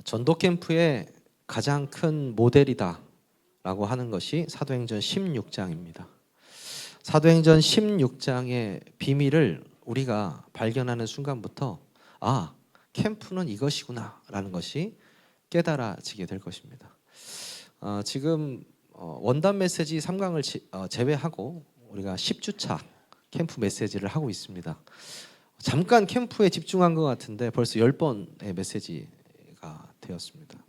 전도 캠프의 가장 큰 모델이다라고 하는 것이 사도행전 16장입니다. 사도행전 16장의 비밀을 우리가 발견하는 순간부터 캠프는 이것이구나라는 것이 깨달아지게 될 것입니다. 지금 원단 메시지 3강을 제외하고 우리가 10주차 캠프 메시지를 하고 있습니다. 잠깐 캠프에 집중한 것 같은데 벌써 10번의 메시지가 되었습니다.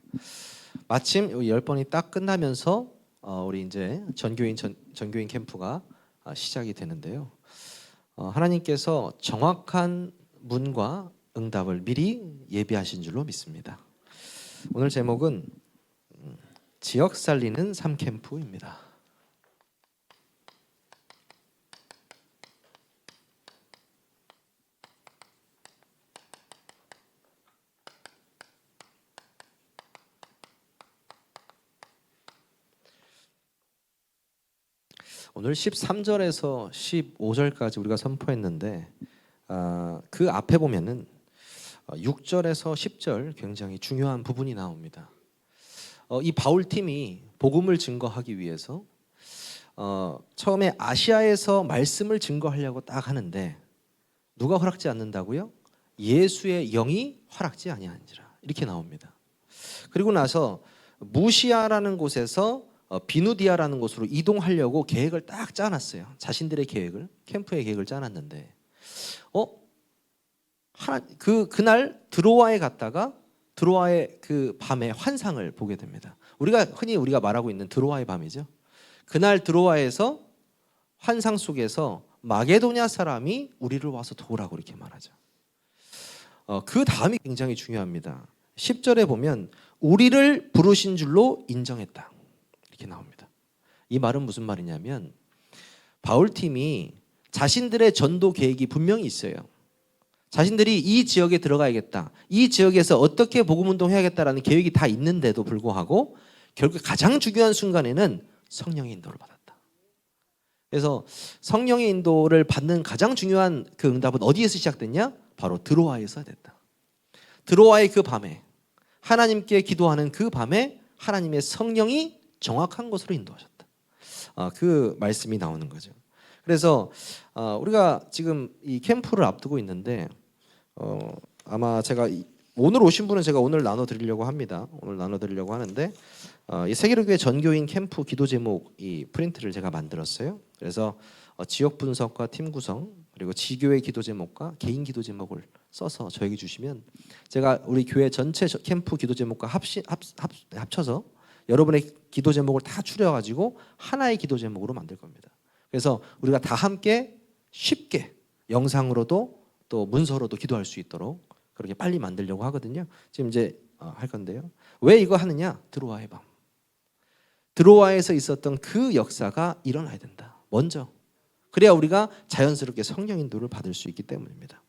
마침 10번이 딱 끝나면서 우리 이제 전교인 캠프가 시작이 되는데요. 하나님께서 정확한 문과 응답을 미리 예비하신 줄로 믿습니다. 오늘 제목은 지역 살리는 3캠프입니다. 오늘 13절에서 15절까지 우리가 선포했는데 그 앞에 보면은 6절에서 10절 굉장히 중요한 부분이 나옵니다. 이 바울팀이 복음을 증거하기 위해서 처음에 아시아에서 말씀을 증거하려고 딱 하는데 누가 허락지 않는다고요? 예수의 영이 허락지 아니하니라 이렇게 나옵니다. 그리고 나서 무시아라는 곳에서 비누디아라는 곳으로 이동하려고 계획을 딱 짜놨어요. 자신들의 계획을, 캠프의 계획을 짜놨는데 그날 드로아에 갔다가 드로아의 그 밤의 환상을 보게 됩니다. 흔히 우리가 말하고 있는 드로아의 밤이죠. 그날 드로아에서 환상 속에서 마게도냐 사람이 우리를 와서 도우라고 이렇게 말하죠. 그 다음이 굉장히 중요합니다. 10절에 보면 우리를 부르신 줄로 인정했다 이렇게 나옵니다. 이 말은 무슨 말이냐면 바울팀이 자신들의 전도 계획이 분명히 있어요. 자신들이 이 지역에 들어가야겠다, 이 지역에서 어떻게 복음운동 해야겠다라는 계획이 다 있는데도 불구하고 결국 가장 중요한 순간에는 성령의 인도를 받았다. 그래서 성령의 인도를 받는 가장 중요한 그 응답은 어디에서 시작됐냐? 바로 드로아에서 됐다. 드로아의 그 밤에, 하나님께 기도하는 그 밤에 하나님의 성령이 정확한 곳으로 인도하셨다. 그 말씀이 나오는 거죠. 그래서 우리가 지금 이 캠프를 앞두고 있는데 아마 제가 오늘 오신 분은 제가 오늘 나눠드리려고 합니다. 오늘 나눠드리려고 하는데 이 세계로교회 전교인 캠프 기도 제목 이 프린트를 제가 만들었어요. 그래서 지역 분석과 팀 구성 그리고 지교회 기도 제목과 개인 기도 제목을 써서 저에게 주시면 제가 우리 교회 전체 캠프 기도 제목과 합쳐서 여러분의 기도 제목을 다 추려가지고 하나의 기도 제목으로 만들 겁니다. 그래서 우리가 다 함께 쉽게 영상으로도 또 문서로도 기도할 수 있도록 그렇게 빨리 만들려고 하거든요. 지금 이제 할 건데요. 왜 이거 하느냐? 드로아의 밤. 드로아에서 있었던 그 역사가 일어나야 된다. 먼저. 그래야 우리가 자연스럽게 성령 인도를 받을 수 있기 때문입니다.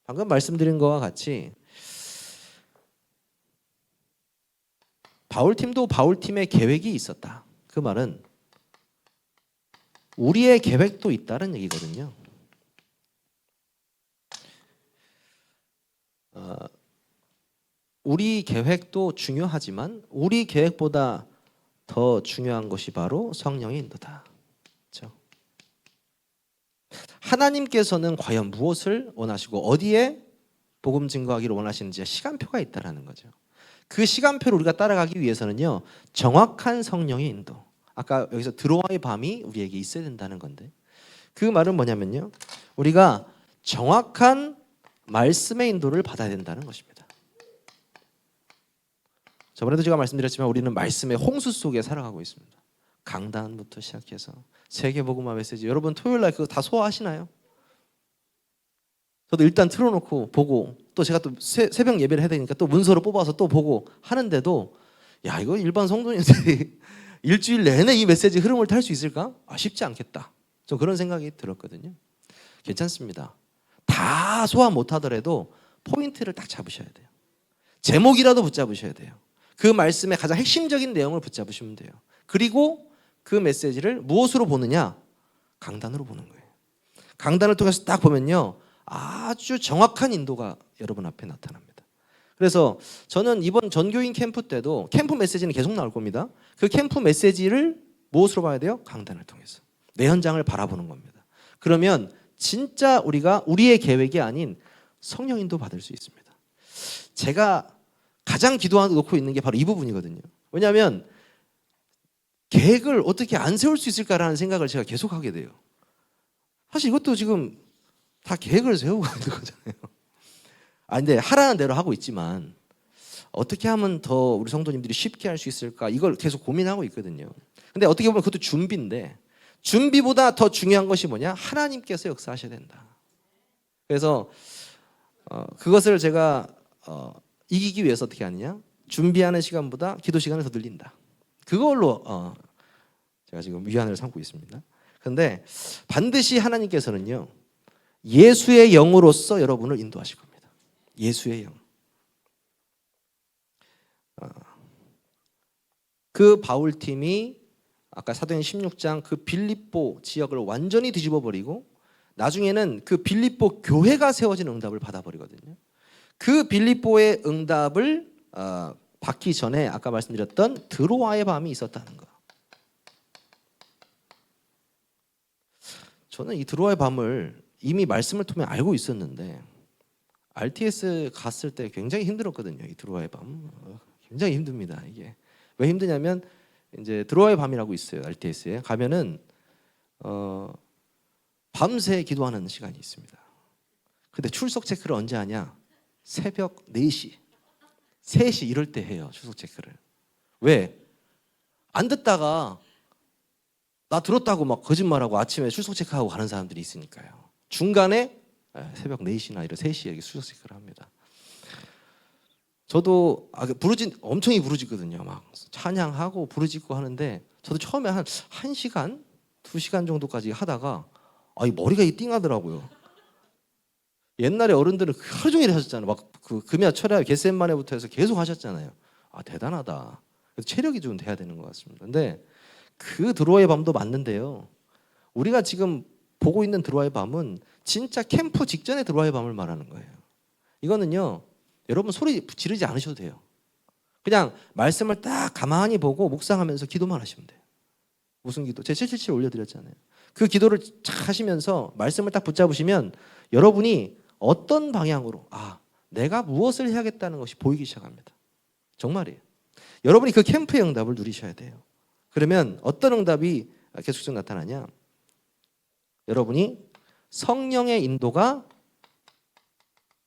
방금 말씀드린 것과 같이 바울팀도 바울팀의 계획이 있었다. 그 말은 우리의 계획도 있다는 얘기거든요. 우리 계획도 중요하지만 우리 계획보다 더 중요한 것이 바로 성령의 인도다. 그렇죠? 하나님께서는 과연 무엇을 원하시고 어디에 복음 증거하기를 원하시는지 시간표가 있다는 거죠. 그 시간표를 우리가 따라가기 위해서는요 정확한 성령의 인도, 아까 여기서 드로아의 밤이 우리에게 있어야 된다는 건데 그 말은 뭐냐면요 우리가 정확한 말씀의 인도를 받아야 된다는 것입니다. 저번에도 제가 말씀드렸지만 우리는 말씀의 홍수 속에 살아가고 있습니다. 강단부터 시작해서 세계복음화 메시지, 여러분 토요일날 그거 다 소화하시나요? 저도 일단 틀어놓고 보고 또 제가 또 새벽 예배를 해야 되니까 또 문서로 뽑아서 또 보고 하는데도 이거 일반 성도님들이 일주일 내내 이 메시지 흐름을 탈 수 있을까? 쉽지 않겠다. 좀 그런 생각이 들었거든요. 괜찮습니다. 다 소화 못하더라도 포인트를 딱 잡으셔야 돼요. 제목이라도 붙잡으셔야 돼요. 그 말씀의 가장 핵심적인 내용을 붙잡으시면 돼요. 그리고 그 메시지를 무엇으로 보느냐? 강단으로 보는 거예요. 강단을 통해서 딱 보면요 아주 정확한 인도가 여러분 앞에 나타납니다. 그래서 저는 이번 전교인 캠프 때도 캠프 메시지는 계속 나올 겁니다. 그 캠프 메시지를 무엇으로 봐야 돼요? 강단을 통해서 내 현장을 바라보는 겁니다. 그러면 진짜 우리가 우리의 계획이 아닌 성령 인도 받을 수 있습니다. 제가 가장 기도하고 있는 게 바로 이 부분이거든요. 왜냐하면 계획을 어떻게 안 세울 수 있을까라는 생각을 제가 계속 하게 돼요. 사실 이것도 지금 다 계획을 세우고 있는 거잖아요. 근데 하라는 대로 하고 있지만 어떻게 하면 더 우리 성도님들이 쉽게 할 수 있을까 이걸 계속 고민하고 있거든요. 근데 어떻게 보면 그것도 준비인데 준비보다 더 중요한 것이 뭐냐? 하나님께서 역사하셔야 된다. 그래서 그것을 제가 이기기 위해서 어떻게 하느냐? 준비하는 시간보다 기도 시간을 더 늘린다. 그걸로 제가 지금 위안을 삼고 있습니다. 그런데 반드시 하나님께서는요 예수의 영으로서 여러분을 인도하실 겁니다. 예수의 영. 그 바울팀이 아까 사도행 16장 그 빌립보 지역을 완전히 뒤집어 버리고 나중에는 그 빌립보 교회가 세워진 응답을 받아버리거든요. 그 빌립보의 응답을 받기 전에 아까 말씀드렸던 드로아의 밤이 있었다는 거. 저는 이 드로아의 밤을 이미 말씀을 통해 알고 있었는데 RTS 갔을 때 굉장히 힘들었거든요. 이 드로아의 밤 굉장히 힘듭니다. 이게 왜 힘드냐면 이제 드로아의 밤이라고 있어요. RTS에 가면은 밤새 기도하는 시간이 있습니다. 근데 출석 체크를 언제 하냐? 새벽 4시, 3시 이럴 때 해요. 출석 체크를. 왜? 안 듣다가 나 들었다고 막 거짓말하고 아침에 출석 체크하고 가는 사람들이 있으니까요. 중간에 새벽 4시나 이런 3시에 이렇게 출석 체크를 합니다. 저도 부르짖 엄청 부르짖거든요. 막 찬양하고 부르짖고 하는데 저도 처음에 한 1시간, 2시간 정도까지 하다가 이 머리가 띵하더라고요. 옛날에 어른들은 하루 종일 하셨잖아요. 막 그 금야 철야 겟세마네부터 해서 계속 하셨잖아요. 대단하다. 그래서 체력이 좀 돼야 되는 것 같습니다. 근데 그 드로아의 밤도 맞는데요. 우리가 지금 보고 있는 드로아의 밤은 진짜 캠프 직전의 드로아의 밤을 말하는 거예요. 이거는요. 여러분 소리 지르지 않으셔도 돼요. 그냥 말씀을 딱 가만히 보고 묵상하면서 기도만 하시면 돼요. 무슨 기도? 제가 777 올려드렸잖아요. 그 기도를 쫙 하시면서 말씀을 딱 붙잡으시면 여러분이 어떤 방향으로 내가 무엇을 해야겠다는 것이 보이기 시작합니다. 정말이에요. 여러분이 그 캠프의 응답을 누리셔야 돼요. 그러면 어떤 응답이 계속적으로 나타나냐? 여러분이 성령의 인도가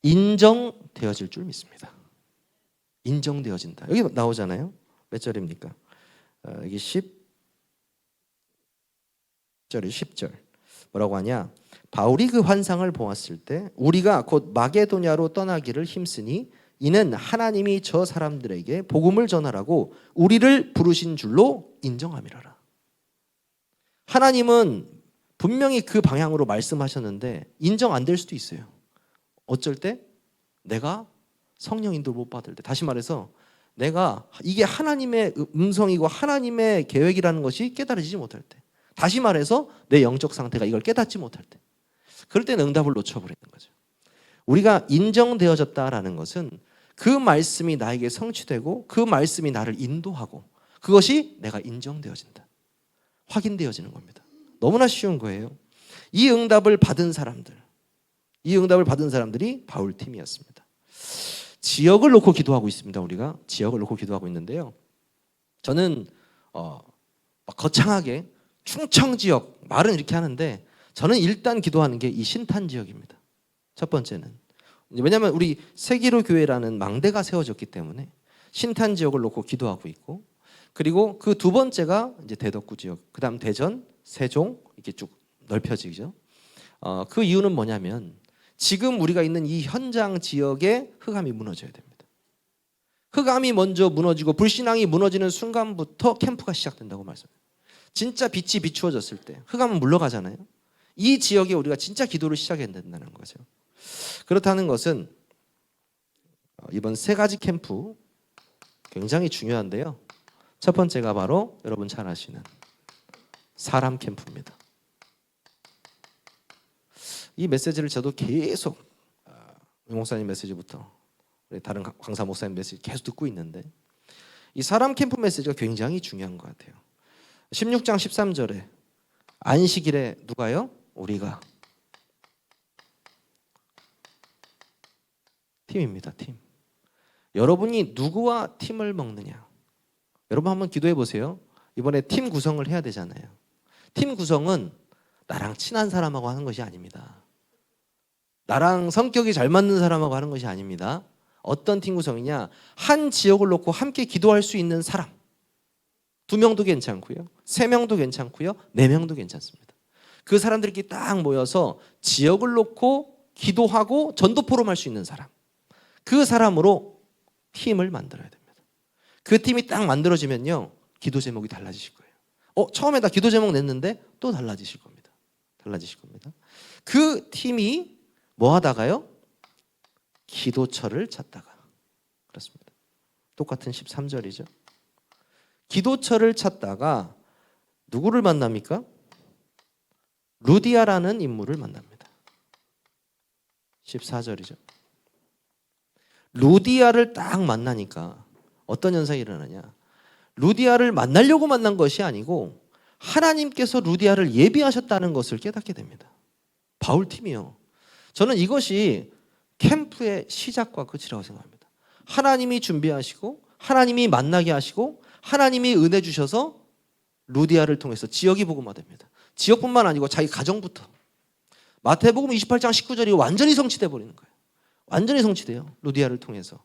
인정되어질 줄 믿습니다. 인정되어진다. 여기 나오잖아요. 몇 절입니까? 여기 10절이 10절. 뭐라고 하냐? 바울이 그 환상을 보았을 때 우리가 곧 마게도냐로 떠나기를 힘쓰니 이는 하나님이 저 사람들에게 복음을 전하라고 우리를 부르신 줄로 인정함이라라. 하나님은 분명히 그 방향으로 말씀하셨는데 인정 안 될 수도 있어요. 어쩔 때? 내가 성령 인도를 못 받을 때. 다시 말해서 내가 이게 하나님의 음성이고 하나님의 계획이라는 것이 깨달아지지 못할 때. 다시 말해서 내 영적 상태가 이걸 깨닫지 못할 때. 그럴 때는 응답을 놓쳐버리는 거죠. 우리가 인정되어졌다라는 것은 그 말씀이 나에게 성취되고 그 말씀이 나를 인도하고 그것이 내가 인정되어진다. 확인되어지는 겁니다. 너무나 쉬운 거예요. 이 응답을 받은 사람들이 바울팀이었습니다. 지역을 놓고 기도하고 있습니다. 우리가 지역을 놓고 기도하고 있는데요. 저는 거창하게 충청 지역 말은 이렇게 하는데 저는 일단 기도하는 게 이 신탄 지역입니다. 첫 번째는 왜냐하면 우리 세기로 교회라는 망대가 세워졌기 때문에 신탄 지역을 놓고 기도하고 있고 그리고 그 두 번째가 이제 대덕구 지역, 그다음 대전, 세종 이렇게 쭉 넓혀지죠. 그 이유는 뭐냐면 지금 우리가 있는 이 현장 지역의 흑암이 무너져야 됩니다. 흑암이 먼저 무너지고 불신앙이 무너지는 순간부터 캠프가 시작된다고 말씀해요. 진짜 빛이 비추어졌을 때 흑암은 물러가잖아요. 이 지역에 우리가 진짜 기도를 시작해야 된다는 거죠. 그렇다는 것은 이번 3가지 캠프 굉장히 중요한데요. 첫 번째가 바로 여러분 잘 아시는 사람 캠프입니다. 이 메시지를 저도 계속 목사님 메시지부터 다른 강사 목사님 메시지 계속 듣고 있는데 이 사람 캠프 메시지가 굉장히 중요한 것 같아요. 16장 13절에 안식일에 누가요? 우리가 팀입니다. 팀. 여러분이 누구와 팀을 먹느냐. 여러분 한번 기도해 보세요. 이번에 팀 구성을 해야 되잖아요. 팀 구성은 나랑 친한 사람하고 하는 것이 아닙니다. 나랑 성격이 잘 맞는 사람하고 하는 것이 아닙니다. 어떤 팀 구성이냐? 한 지역을 놓고 함께 기도할 수 있는 사람. 2명도 괜찮고요. 3명도 괜찮고요. 4명도 괜찮습니다. 그 사람들끼리 딱 모여서 지역을 놓고 기도하고 전도 포럼할 수 있는 사람. 그 사람으로 팀을 만들어야 됩니다. 그 팀이 딱 만들어지면요. 기도 제목이 달라지실 거예요. 처음에 다 기도 제목 냈는데 또 달라지실 겁니다. 달라지실 겁니다. 그 팀이 뭐 하다가요? 기도처를 찾다가. 그렇습니다. 똑같은 13절이죠. 기도처를 찾다가 누구를 만납니까? 루디아라는 인물을 만납니다. 14절이죠. 루디아를 딱 만나니까 어떤 현상이 일어나냐? 루디아를 만나려고 만난 것이 아니고 하나님께서 루디아를 예비하셨다는 것을 깨닫게 됩니다. 바울팀이요. 저는 이것이 캠프의 시작과 끝이라고 생각합니다. 하나님이 준비하시고 하나님이 만나게 하시고 하나님이 은혜 주셔서 루디아를 통해서 지역이 복음화됩니다. 지역뿐만 아니고 자기 가정부터. 마태복음 28장 19절이 완전히 성취돼 버리는 거예요. 완전히 성취돼요. 루디아를 통해서.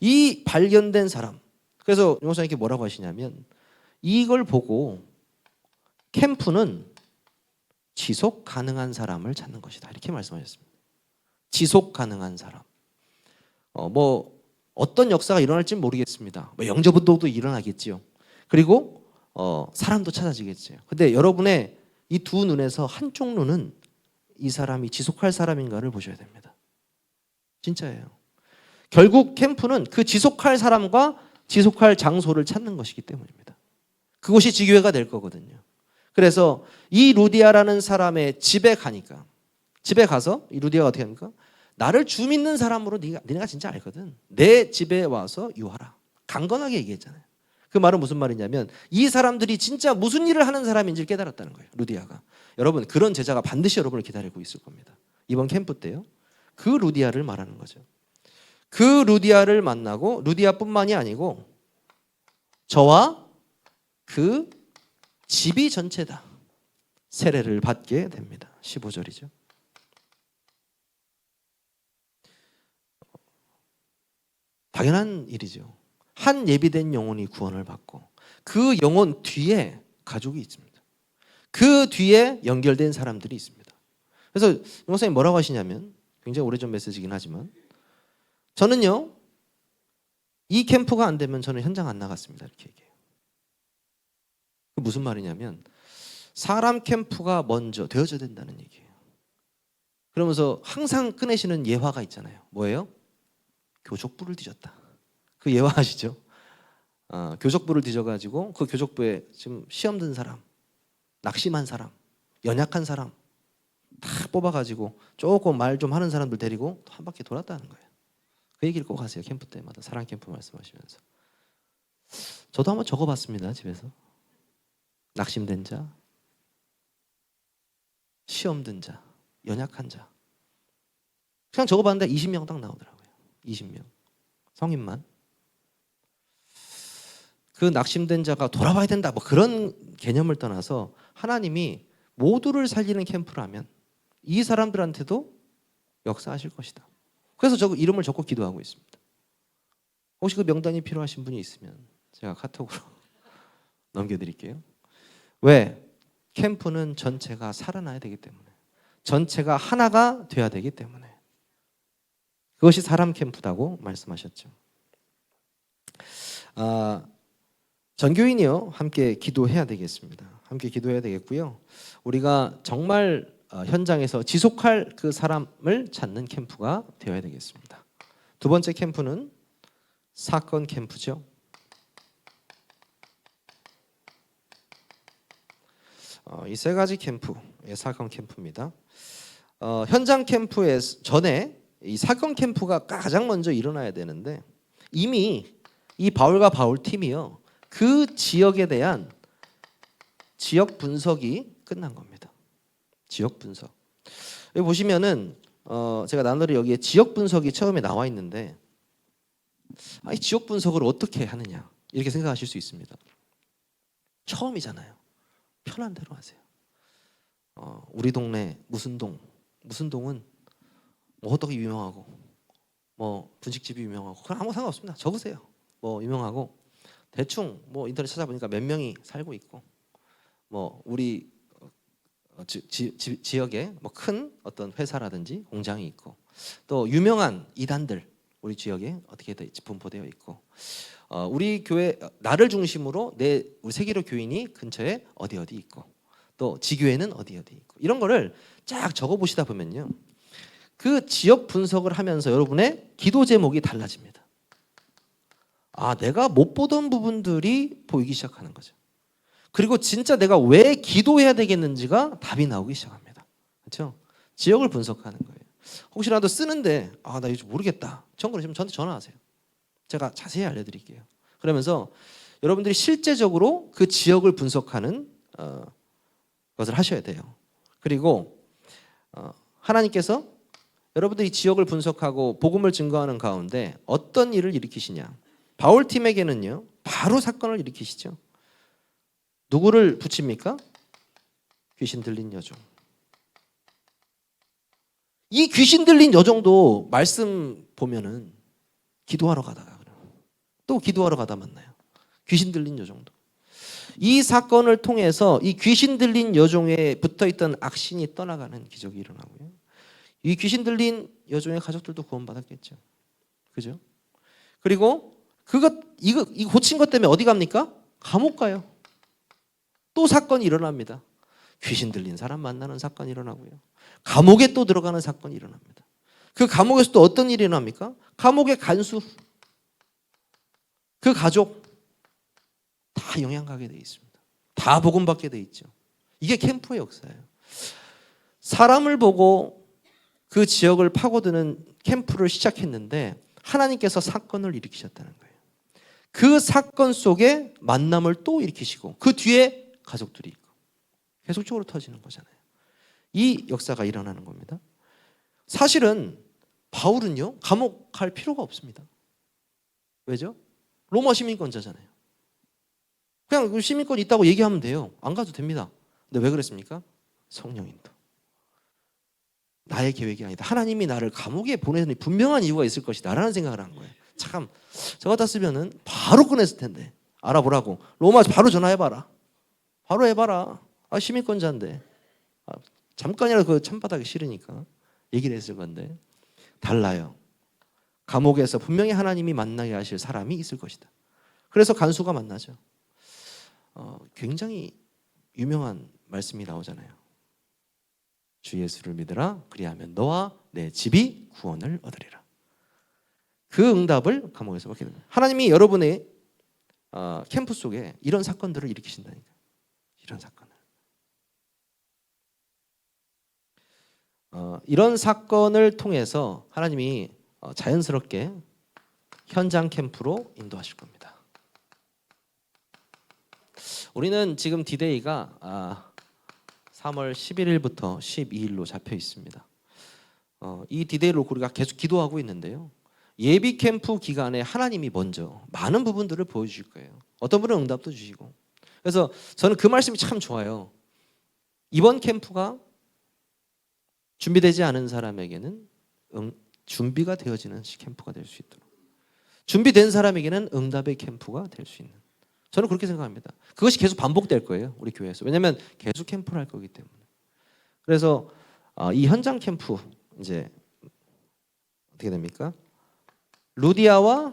이 발견된 사람. 그래서 용사님께 뭐라고 하시냐면 이걸 보고 캠프는 지속 가능한 사람을 찾는 것이다. 이렇게 말씀하셨습니다. 지속 가능한 사람. 어떤 역사가 일어날지는 모르겠습니다. 영접운동도 일어나겠지요. 그리고 사람도 찾아지겠지요. 근데 여러분의 이 두 눈에서 한쪽 눈은 이 사람이 지속할 사람인가를 보셔야 됩니다. 진짜예요. 결국 캠프는 그 지속할 사람과 지속할 장소를 찾는 것이기 때문입니다. 그것이 지교회가 될 거거든요. 그래서 이 루디아라는 사람의 집에 가니까 집에 가서 이 루디아가 어떻게 합니까? 나를 주 믿는 사람으로 니네가 진짜 알거든. 내 집에 와서 유하라. 강건하게 얘기했잖아요. 그 말은 무슨 말이냐면 이 사람들이 진짜 무슨 일을 하는 사람인지를 깨달았다는 거예요. 루디아가. 여러분 그런 제자가 반드시 여러분을 기다리고 있을 겁니다. 이번 캠프 때요. 그 루디아를 말하는 거죠. 그 루디아를 만나고 루디아뿐만이 아니고 저와 그 집이 전체다. 세례를 받게 됩니다. 15절이죠. 당연한 일이죠. 한 예비된 영혼이 구원을 받고 그 영혼 뒤에 가족이 있습니다. 그 뒤에 연결된 사람들이 있습니다. 그래서 목사님 뭐라고 하시냐면 굉장히 오래전 메시지긴 하지만 저는요 이 캠프가 안 되면 저는 현장 안 나갔습니다. 이렇게 얘기해요. 무슨 말이냐면 사람 캠프가 먼저 되어져야 된다는 얘기예요. 그러면서 항상 꺼내시는 예화가 있잖아요. 뭐예요? 교족부를 뒤졌다. 그 예화 아시죠? 교족부를 뒤져가지고 그 교족부에 지금 시험 든 사람, 낙심한 사람, 연약한 사람 다 뽑아가지고 조금 말 좀 하는 사람들 데리고 한 바퀴 돌았다는 거예요. 그 얘기를 꼭 하세요. 캠프 때마다 사랑 캠프 말씀하시면서. 저도 한번 적어봤습니다. 집에서. 낙심된 자, 시험 든 자, 연약한 자. 그냥 적어봤는데 20명 딱 나오더라고요. 20명. 성인만. 그 낙심된 자가 돌아와야 된다. 뭐 그런 개념을 떠나서 하나님이 모두를 살리는 캠프라면 이 사람들한테도 역사하실 것이다. 그래서 저 이름을 적고 기도하고 있습니다. 혹시 그 명단이 필요하신 분이 있으면 제가 카톡으로 넘겨드릴게요. 왜? 캠프는 전체가 살아나야 되기 때문에. 전체가 하나가 돼야 되기 때문에. 그것이 사람 캠프다고 말씀하셨죠. 전교인이요 함께 기도해야 되겠습니다. 함께 기도해야 되겠고요. 우리가 정말 현장에서 지속할 그 사람을 찾는 캠프가 되어야 되겠습니다. 두 번째 캠프는 사건 캠프죠. 이 세 가지 캠프의 사건 캠프입니다. 현장 캠프에 전에 이 사건 캠프가 가장 먼저 일어나야 되는데 이미 이 바울과 바울 팀이요 그 지역에 대한 지역 분석이 끝난 겁니다. 지역 분석. 여기 보시면은 제가 나누리 여기에 지역 분석이 처음에 나와 있는데 이 지역 분석을 어떻게 하느냐 이렇게 생각하실 수 있습니다. 처음이잖아요. 편한 대로 하세요. 우리 동네 무슨 동은 뭐 호떡이 유명하고 뭐 분식집이 유명하고 그건 아무 상관없습니다. 적으세요. 뭐 유명하고 대충 뭐 인터넷 찾아보니까 몇 명이 살고 있고 뭐 우리 지역에 뭐 큰 어떤 회사라든지 공장이 있고 또 유명한 이단들 우리 지역에 어떻게 분포되어 있고 우리 교회 나를 중심으로 우리 세계로 교인이 근처에 어디 있고 또 지교회는 어디 있고 이런 거를 쫙 적어 보시다 보면요 그 지역 분석을 하면서 여러분의 기도 제목이 달라집니다. 내가 못 보던 부분들이 보이기 시작하는 거죠. 그리고 진짜 내가 왜 기도해야 되겠는지가 답이 나오기 시작합니다. 그렇죠? 지역을 분석하는 거예요. 혹시라도 쓰는데 나 이거 모르겠다. 그러시면 저한테 전화하세요. 제가 자세히 알려드릴게요. 그러면서 여러분들이 실제적으로 그 지역을 분석하는 것을 하셔야 돼요. 그리고 하나님께서 여러분들이 지역을 분석하고 복음을 증거하는 가운데 어떤 일을 일으키시냐. 바울 팀에게는요. 바로 사건을 일으키시죠. 누구를 붙입니까? 귀신 들린 여종. 이 귀신 들린 여종도 말씀 보면은 기도하러 가다가 또 기도하러 가다 만나요. 귀신 들린 여종도. 이 사건을 통해서 이 귀신 들린 여종에 붙어있던 악신이 떠나가는 기적이 일어나고요. 이 귀신 들린 여종의 가족들도 구원받았겠죠. 그죠? 그리고 이거 고친 것 때문에 어디 갑니까? 감옥 가요. 또 사건이 일어납니다. 귀신 들린 사람 만나는 사건이 일어나고요. 감옥에 또 들어가는 사건이 일어납니다. 그 감옥에서 또 어떤 일이 일어납니까? 감옥의 간수, 그 가족 다 영향 가게 돼 있습니다. 다 복음받게 돼 있죠. 이게 캠프의 역사예요. 사람을 보고 그 지역을 파고드는 캠프를 시작했는데 하나님께서 사건을 일으키셨다는 거예요. 그 사건 속에 만남을 또 일으키시고 그 뒤에 가족들이 있고 계속적으로 터지는 거잖아요. 이 역사가 일어나는 겁니다. 사실은 바울은요 감옥 갈 필요가 없습니다. 왜죠? 로마 시민권자잖아요. 그냥 시민권 있다고 얘기하면 돼요. 안 가도 됩니다. 근데 왜 그랬습니까? 성령인도. 나의 계획이 아니다. 하나님이 나를 감옥에 보내는 분명한 이유가 있을 것이다 라는 생각을 한 거예요. 참, 저 같았으면 바로 꺼냈을 텐데 알아보라고. 로마 바로 전화해봐라. 바로 해봐라. 시민권자인데 잠깐이라도 그 찬바닥이 싫으니까 얘기를 했을 건데 달라요. 감옥에서 분명히 하나님이 만나게 하실 사람이 있을 것이다. 그래서 간수가 만나죠. 굉장히 유명한 말씀이 나오잖아요. 주 예수를 믿으라. 그리하면 너와 내 집이 구원을 얻으리라. 그 응답을 감옥에서 받게 됩니다. 하나님이 여러분의 캠프 속에 이런 사건들을 일으키신다니까. 이런 사건을. 이런 사건을 통해서 하나님이 자연스럽게 현장 캠프로 인도하실 겁니다. 우리는 지금 디데이가 3월 11일부터 12일로 잡혀 있습니다. 이 디데이로 우리가 계속 기도하고 있는데요. 예비 캠프 기간에 하나님이 먼저 많은 부분들을 보여주실 거예요. 어떤 분은 응답도 주시고. 그래서 저는 그 말씀이 참 좋아요. 이번 캠프가 준비되지 않은 사람에게는 준비가 되어지는 캠프가 될 수 있도록, 준비된 사람에게는 응답의 캠프가 될 수 있는, 저는 그렇게 생각합니다. 그것이 계속 반복될 거예요, 우리 교회에서. 왜냐하면 계속 캠프를 할 거기 때문에. 그래서 이 현장 캠프 이제 어떻게 됩니까? 루디아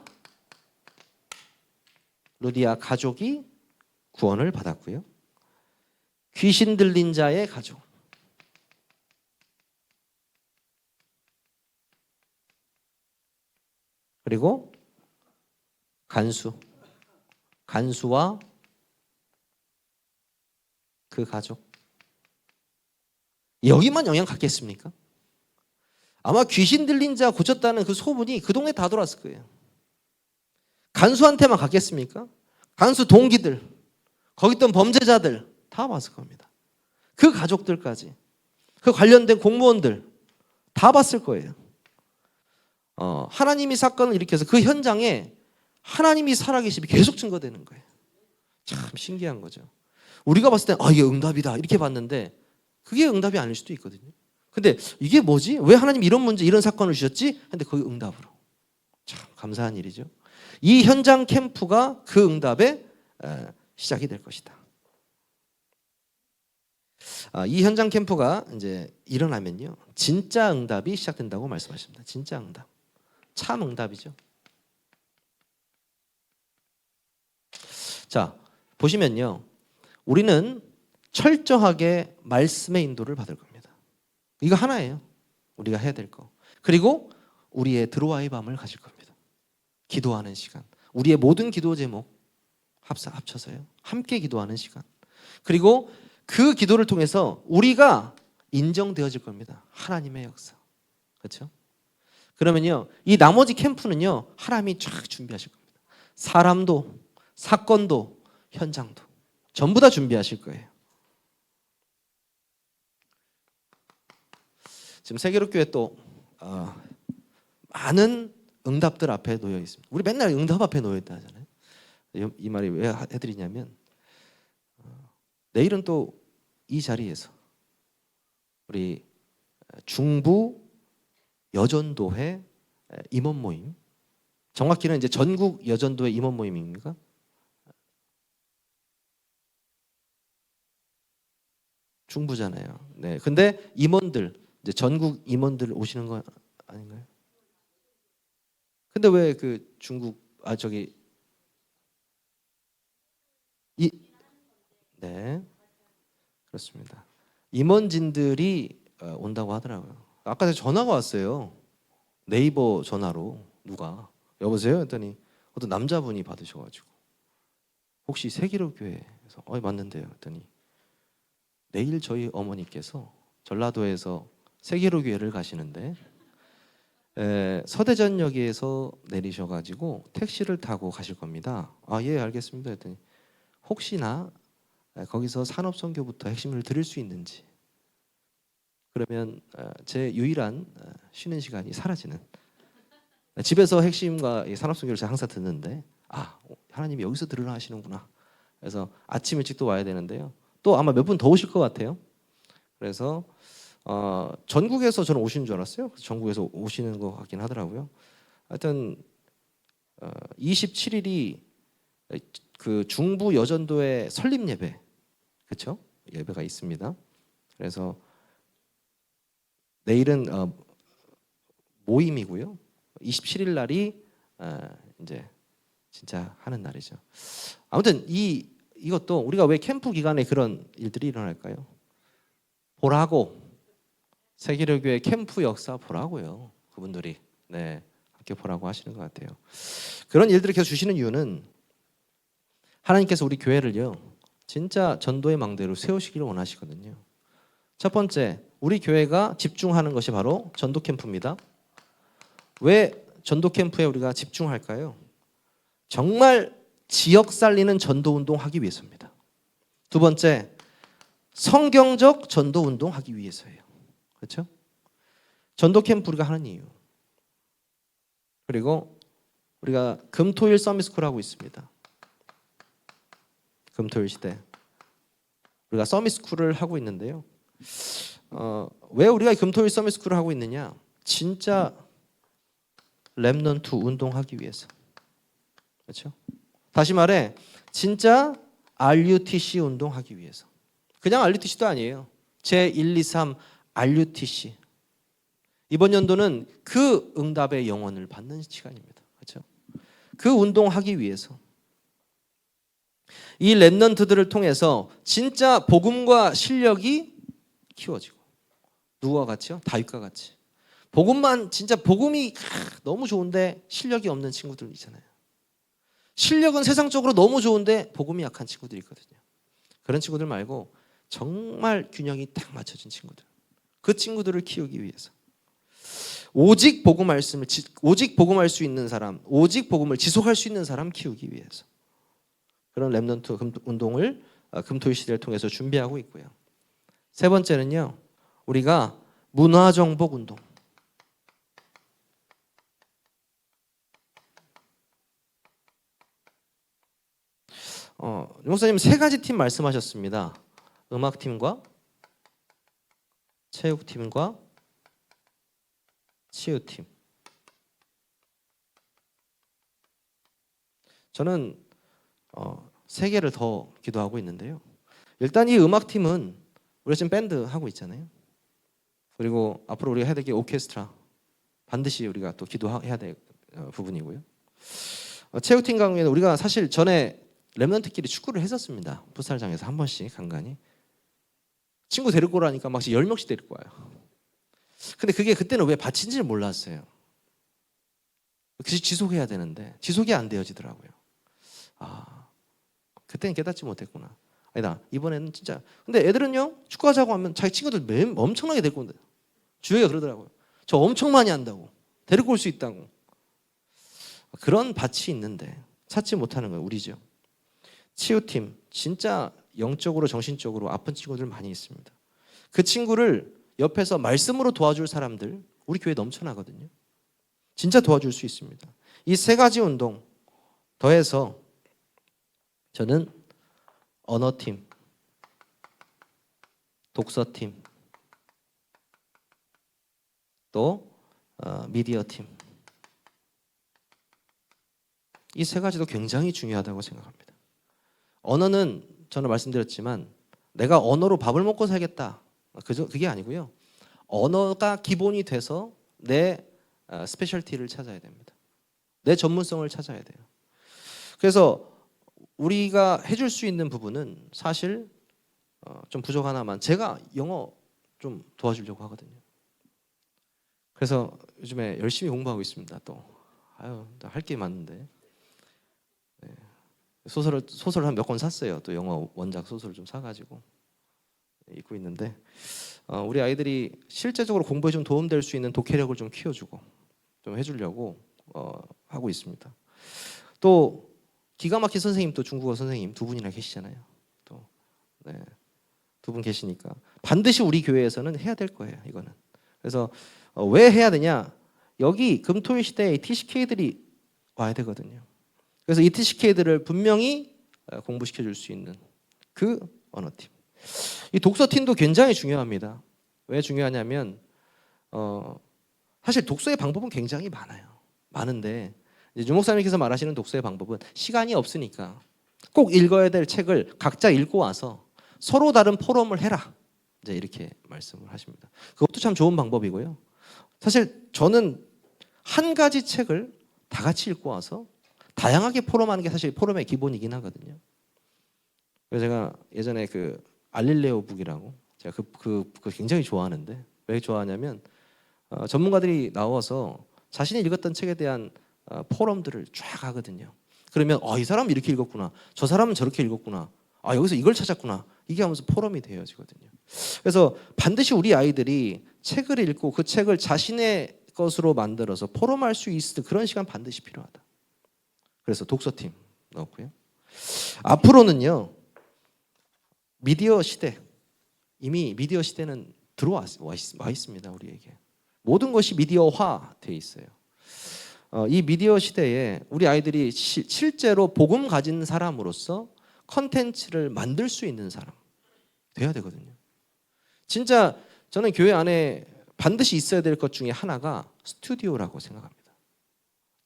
가족이 구원을 받았고요. 귀신 들린 자의 가족, 그리고 간수와 그 가족, 여기만 영향 갖겠습니까? 아마 귀신 들린 자 고쳤다는 그 소문이 그 동네 다 돌았을 거예요. 간수한테만 갔겠습니까? 간수 동기들, 거기 있던 범죄자들 다 봤을 겁니다. 그 가족들까지, 그 관련된 공무원들 다 봤을 거예요. 하나님이 사건을 일으켜서 그 현장에 하나님이 살아계심이 계속 증거되는 거예요. 참 신기한 거죠. 우리가 봤을 때 이게 응답이다 이렇게 봤는데 그게 응답이 아닐 수도 있거든요. 근데 이게 뭐지? 왜 하나님이 이런 문제, 이런 사건을 주셨지? 근데 그게 응답으로. 참 감사한 일이죠. 이 현장 캠프가 그 응답의 시작이 될 것이다. 이 현장 캠프가 이제 일어나면요, 진짜 응답이 시작된다고 말씀하십니다. 진짜 응답, 참 응답이죠. 자, 보시면요, 우리는 철저하게 말씀의 인도를 받을 겁니다. 이거 하나예요. 우리가 해야 될 거. 그리고 우리의 드로아의 밤을 가질 겁니다. 기도하는 시간, 우리의 모든 기도 제목 합쳐서요, 함께 기도하는 시간. 그리고 그 기도를 통해서 우리가 인정되어질 겁니다. 하나님의 역사. 그렇죠? 그러면요, 이 나머지 캠프는요, 하나님이 쫙 준비하실 겁니다. 사람도, 사건도, 현장도 전부 다 준비하실 거예요. 지금 세계로교회 또 많은 응답들 앞에 놓여 있습니다. 우리 맨날 응답 앞에 놓여 있다 하잖아요. 이 말이 왜 해드리냐면, 내일은 또 이 자리에서 우리 중부 여전도회 임원 모임, 정확히는 이제 전국 여전도회 임원 모임입니까? 중부잖아요. 네. 근데 임원들, 이제 전국 임원들 오시는 거 아닌가요? 근데 왜 그 중국 네, 그렇습니다. 임원진들이 온다고 하더라고요. 아까 전화가 왔어요. 네이버 전화로 누가 여보세요 했더니 어떤 남자분이 받으셔가지고 혹시 세기로교회에서 맞는데요 했더니 내일 저희 어머니께서 전라도에서 세기로교회를 가시는데 서대전역에서 내리셔가지고 택시를 타고 가실 겁니다. 예, 알겠습니다 했더니 혹시나 거기서 산업선교부터 핵심을 들을 수 있는지, 그러면 제 유일한 쉬는 시간이 사라지는, 집에서 핵심과 산업선교를 제가 항상 듣는데 하나님이 여기서 들으라 하시는구나. 그래서 아침 일찍 또 와야 되는데요, 또 아마 몇 분 더 오실 것 같아요. 그래서 전국에서 저는 오시는 줄 알았어요. 전국에서 오시는 것 같긴 하더라고요. 하여튼 27일이 그 중부 여전도의 설립 예배, 그렇죠? 예배가 있습니다. 그래서 내일은 모임이고요. 27일 날이 이제 진짜 하는 날이죠. 아무튼 이것도 우리가 왜 캠프 기간에 그런 일들이 일어날까요? 보라고, 세계로교회 캠프 역사 보라고요. 그분들이 함께 보라고 하시는 것 같아요. 그런 일들을 계속 주시는 이유는 하나님께서 우리 교회를요, 진짜 전도의 망대로 세우시기를 원하시거든요. 첫 번째, 우리 교회가 집중하는 것이 바로 전도 캠프입니다. 왜 전도 캠프에 우리가 집중할까요? 정말 지역 살리는 전도 운동 하기 위해서입니다. 두 번째, 성경적 전도 운동 하기 위해서예요. 그렇죠? 전도 캠프 우리가 하는 이유. 그리고 우리가 금토일 서밋스쿨 하고 있습니다. 금토일 시대 우리가 서밋스쿨을 하고 있는데요. 왜 우리가 금토일 서밋스쿨을 하고 있느냐? 진짜 렘넌트 운동하기 위해서. 그렇죠? 다시 말해 진짜 RUTC 운동하기 위해서. 그냥 RUTC도 아니에요. 제123 RUTC. 이번 연도는 그 응답의 영혼을 받는 시간입니다. 그렇죠? 그 운동하기 위해서. 이 렘넌트들을 통해서 진짜 복음과 실력이 키워지고, 누구와 같이요? 다윗과 같이. 복음만, 진짜 복음이 너무 좋은데 실력이 없는 친구들 있잖아요. 실력은 세상적으로 너무 좋은데 복음이 약한 친구들이 있거든요. 그런 친구들 말고 정말 균형이 딱 맞춰진 친구들, 그 친구들을 키우기 위해서. 오직 복음할 수 있는 사람, 오직 복음을 지속할 수 있는 사람 키우기 위해서 그런 렘넌트 운동을 금토일 시대를 통해서 준비하고 있고요. 세 번째는요, 우리가 문화정복 운동. 목사님 세 가지 팀 말씀하셨습니다. 음악팀과 체육팀과 치유팀. 저는 세 개를 더 기도하고 있는데요. 일단 이 음악팀은 우리가 지금 밴드 하고 있잖아요. 그리고 앞으로 우리가 해야 될 게 오케스트라. 반드시 우리가 또 기도해야 될 부분이고요. 체육팀 강의는 우리가 사실 전에 렘넌트끼리 축구를 했었습니다. 풋살장에서 한 번씩 간간히. 친구 데리고 오라니까 막 10명씩 데리고 와요. 근데 그게 그때는 왜 바친지를 몰랐어요. 그래서 지속해야 되는데 지속이 안 되어지더라고요. 그때는 깨닫지 못했구나. 아니다, 이번에는 진짜. 근데 애들은요, 축구하자고 하면 자기 친구들 엄청나게 데리고 온대요. 주혁이가 그러더라고요. 저 엄청 많이 한다고. 데리고 올 수 있다고. 그런 밭이 있는데 찾지 못하는 건 우리죠. 치유팀, 진짜 영적으로 정신적으로 아픈 친구들 많이 있습니다. 그 친구를 옆에서 말씀으로 도와줄 사람들 우리 교회 넘쳐나거든요. 진짜 도와줄 수 있습니다. 이 세 가지 운동 더해서 저는 언어팀, 독서팀, 또 미디어팀, 이 세 가지도 굉장히 중요하다고 생각합니다. 언어는 저는 말씀드렸지만 내가 언어로 밥을 먹고 살겠다, 그게 아니고요. 언어가 기본이 돼서 내 스페셜티를 찾아야 됩니다. 내 전문성을 찾아야 돼요. 그래서 우리가 해줄 수 있는 부분은 사실 좀 부족하나만 제가 영어 좀 도와주려고 하거든요. 그래서 요즘에 열심히 공부하고 있습니다. 또 할 게 많은데 소설을 한 몇 권 샀어요. 또 영어 원작 소설을 좀 사가지고 읽고 있는데 우리 아이들이 실제적으로 공부에 좀 도움될 수 있는 독해력을 좀 키워주고 좀 해주려고 하고 있습니다. 또 기가 막힌 선생님, 또 중국어 선생님 두 분이나 계시잖아요. 또 두 분 계시니까 반드시 우리 교회에서는 해야 될 거예요. 이거는. 그래서 왜 해야 되냐? 여기 금토일 시대에 TCK들이 와야 되거든요. 그래서 이 TCK들을 분명히 공부시켜 줄 수 있는 그 언어팀. 이 독서팀도 굉장히 중요합니다. 왜 중요하냐면 사실 독서의 방법은 굉장히 많은데 이제 유목사님께서 말하시는 독서의 방법은 시간이 없으니까 꼭 읽어야 될 책을 각자 읽고 와서 서로 다른 포럼을 해라, 이제 이렇게 말씀을 하십니다. 그것도 참 좋은 방법이고요. 사실 저는 한 가지 책을 다 같이 읽고 와서 다양하게 포럼하는 게 사실 포럼의 기본이긴 하거든요. 그래서 제가 예전에 그 알릴레오 북이라고 제가 그 굉장히 좋아하는데, 왜 좋아하냐면 전문가들이 나와서 자신이 읽었던 책에 대한 포럼들을 쫙 하거든요. 그러면 이 사람은 이렇게 읽었구나, 저 사람은 저렇게 읽었구나, 여기서 이걸 찾았구나, 이게 하면서 포럼이 되어지거든요. 그래서 반드시 우리 아이들이 책을 읽고 그 책을 자신의 것으로 만들어서 포럼할 수 있을 그런 시간 반드시 필요하다. 그래서 독서팀 넣었고요. 앞으로는요, 미디어 시대, 이미 미디어 시대는 들어와 있습니다. 우리에게 모든 것이 미디어화 되어 있어요. 이 미디어 시대에 우리 아이들이 실제로 복음 가진 사람으로서 컨텐츠를 만들 수 있는 사람 돼야 되거든요. 진짜 저는 교회 안에 반드시 있어야 될 것 중에 하나가 스튜디오라고 생각합니다.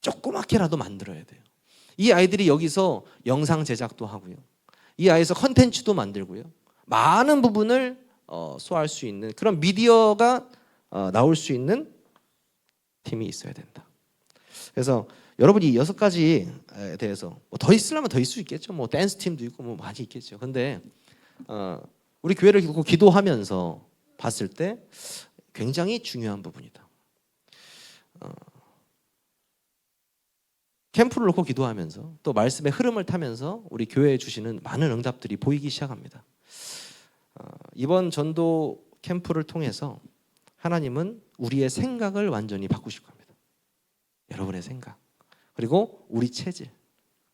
조그맣게라도 만들어야 돼요. 이 아이들이 여기서 영상 제작도 하고요, 이 아이에서 컨텐츠도 만들고요, 많은 부분을 소화할 수 있는 그런 미디어가 나올 수 있는 팀이 있어야 된다. 그래서 여러분이 이 6가지에 대해서 더 있으려면 더 있을 수 있겠죠. 뭐 댄스 팀도 있고 뭐 많이 있겠죠. 근데 우리 교회를 놓고 기도하면서 봤을 때 굉장히 중요한 부분이다. 캠프를 놓고 기도하면서 또 말씀의 흐름을 타면서 우리 교회에 주시는 많은 응답들이 보이기 시작합니다. 이번 전도 캠프를 통해서 하나님은 우리의 생각을 완전히 바꾸실 겁니다. 여러분의 생각, 그리고 우리 체질,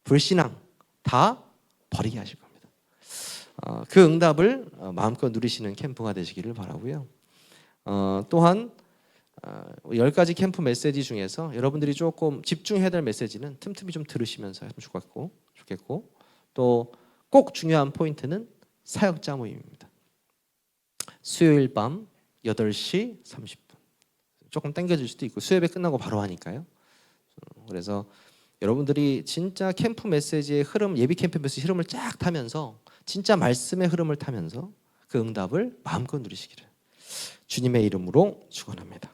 불신앙 다 버리게 하실 겁니다. 그 응답을 마음껏 누리시는 캠프가 되시기를 바라고요. 또한 10가지 캠프 메시지 중에서 여러분들이 조금 집중해야 될 메시지는 틈틈이 좀 들으시면서 하면 좋겠고 또 꼭 중요한 포인트는 사역자 모임입니다. 수요일 밤 8시 30분. 조금 당겨질 수도 있고 수요예배 끝나고 바로 하니까요. 그래서 여러분들이 진짜 캠프 메시지의 흐름, 예비 캠프 메시지 흐름을 쫙 타면서 진짜 말씀의 흐름을 타면서 그 응답을 마음껏 누리시기를 주님의 이름으로 축원합니다.